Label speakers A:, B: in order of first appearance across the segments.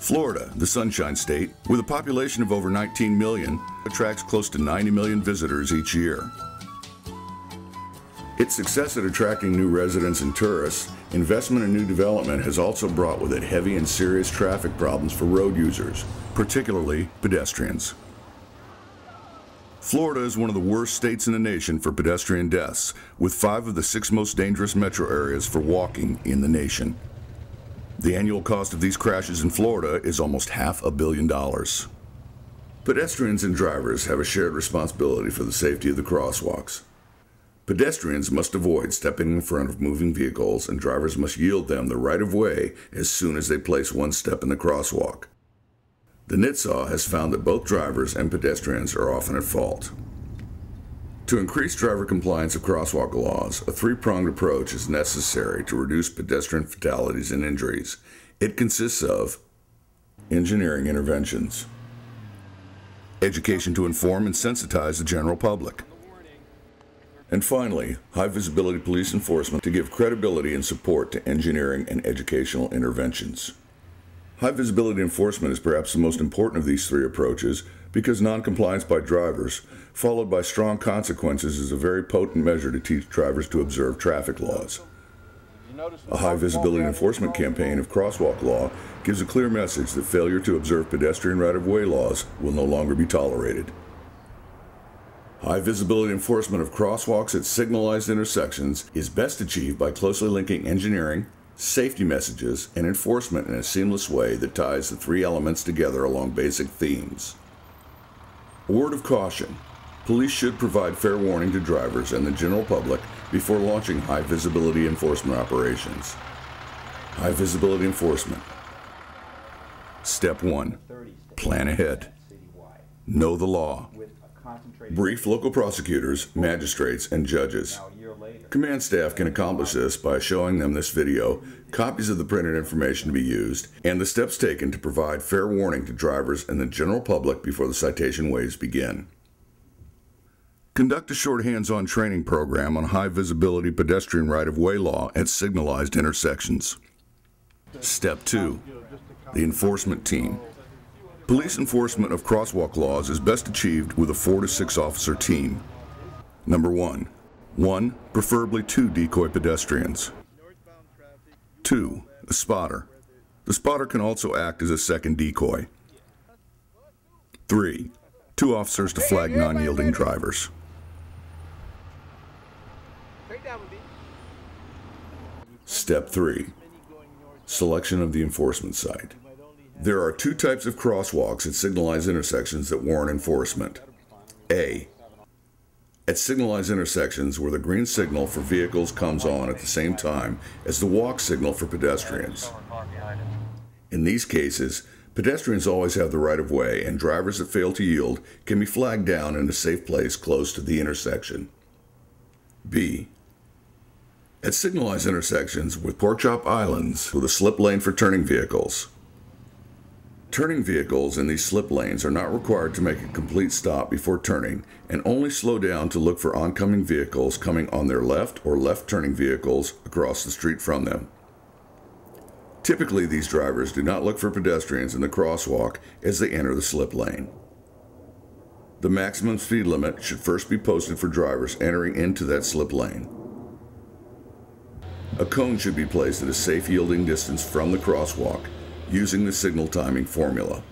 A: Florida, the Sunshine State, with a population of over 19 million, attracts close to 90 million visitors each year. Its success at attracting new residents and tourists, investment in new development has also brought with it heavy and serious traffic problems for road users, particularly pedestrians. Florida is one of the worst states in the nation for pedestrian deaths, with 5 of the 6 most dangerous metro areas for walking in the nation. The annual cost of these crashes in Florida is almost $500 million. Pedestrians and drivers have a shared responsibility for the safety of the crosswalks. Pedestrians must avoid stepping in front of moving vehicles, and drivers must yield them the right of way as soon as they place one step in the crosswalk. The NHTSA has found that both drivers and pedestrians are often at fault. To increase driver compliance of crosswalk laws, a 3-pronged approach is necessary to reduce pedestrian fatalities and injuries. It consists of engineering interventions, education to inform and sensitize the general public, and finally, high-visibility police enforcement to give credibility and support to engineering and educational interventions. High-visibility enforcement is perhaps the most important of these 3 approaches because non-compliance by drivers, followed by strong consequences, is a very potent measure to teach drivers to observe traffic laws. A high-visibility enforcement campaign of crosswalk law gives a clear message that failure to observe pedestrian right-of-way laws will no longer be tolerated. High-visibility enforcement of crosswalks at signalized intersections is best achieved by closely linking engineering, safety messages, and enforcement in a seamless way that ties the 3 elements together along basic themes. A word of caution: police should provide fair warning to drivers and the general public before launching high-visibility enforcement operations. High-visibility enforcement. Step 1. Plan ahead. Know the law. Brief local prosecutors, magistrates, and judges. Command staff can accomplish this by showing them this video, copies of the printed information to be used, and the steps taken to provide fair warning to drivers and the general public before the citation waves begin. Conduct a short hands-on training program on high-visibility pedestrian right-of-way law at signalized intersections. Step 2. The enforcement team. Police enforcement of crosswalk laws is best achieved with a 4 to 6 officer team. Number 1. 1, preferably 2 decoy pedestrians. 2, a spotter. The spotter can also act as a second decoy. 3, 2 officers to flag non-yielding drivers. Step 3. Selection of the enforcement site. There are 2 types of crosswalks at signalized intersections that warrant enforcement. A. At signalized intersections where the green signal for vehicles comes on at the same time as the walk signal for pedestrians. In these cases, pedestrians always have the right of way, and drivers that fail to yield can be flagged down in a safe place close to the intersection. B. At signalized intersections with pork chop islands with a slip lane for turning vehicles. Turning vehicles in these slip lanes are not required to make a complete stop before turning and only slow down to look for oncoming vehicles coming on their left or left-turning vehicles across the street from them. Typically, these drivers do not look for pedestrians in the crosswalk as they enter the slip lane. The maximum speed limit should first be posted for drivers entering into that slip lane. A cone should be placed at a safe yielding distance from the crosswalk using the signal timing formula.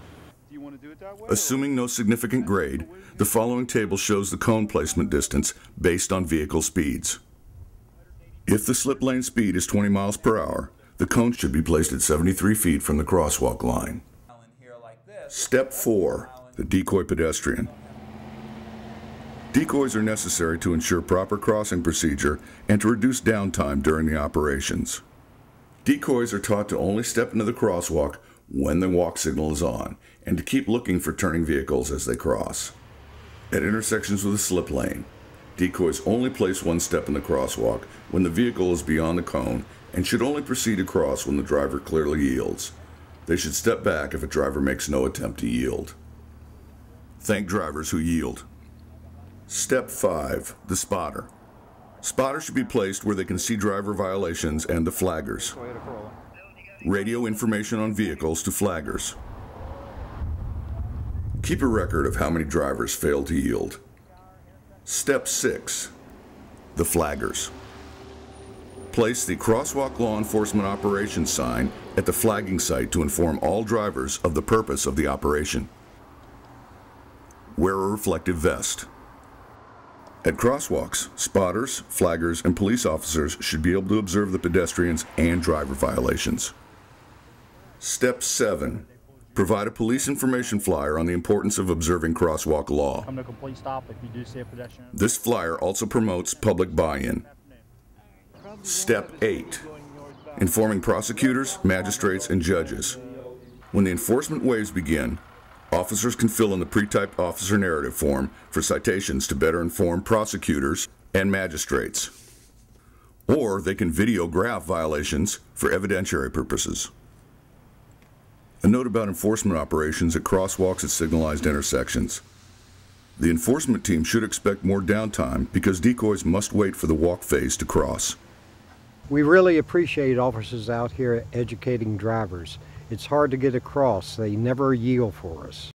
A: Assuming no significant grade, the following table shows the cone placement distance based on vehicle speeds. If the slip lane speed is 20 miles per hour, the cone should be placed at 73 feet from the crosswalk line. Step 4. The decoy pedestrian. Decoys are necessary to ensure proper crossing procedure and to reduce downtime during the operations. Decoys are taught to only step into the crosswalk when the walk signal is on, and to keep looking for turning vehicles as they cross. At intersections with a slip lane, decoys only place one step in the crosswalk when the vehicle is beyond the cone and should only proceed across when the driver clearly yields. They should step back if a driver makes no attempt to yield. Thank drivers who yield. Step 5. The spotter. Spotters should be placed where they can see driver violations and the flaggers. Radio information on vehicles to flaggers. Keep a record of how many drivers failed to yield. Step 6. The flaggers. Place the Crosswalk Law Enforcement Operations sign at the flagging site to inform all drivers of the purpose of the operation. Wear a reflective vest. At crosswalks, spotters, flaggers, and police officers should be able to observe the pedestrians and driver violations. Step 7. Provide a police information flyer on the importance of observing crosswalk law.
B: Come to a complete stop if you do see a pedestrian.
A: This flyer also promotes public buy-in. Step 8. Informing prosecutors, magistrates, and judges. When the enforcement waves begin, officers can fill in the pre-typed officer narrative form for citations to better inform prosecutors and magistrates. Or they can videograph violations for evidentiary purposes. A note about enforcement operations at crosswalks at signalized intersections. The enforcement team should expect more downtime because decoys must wait for the walk phase to cross.
C: We really appreciate officers out here educating drivers. It's hard to get across. They never yield for us.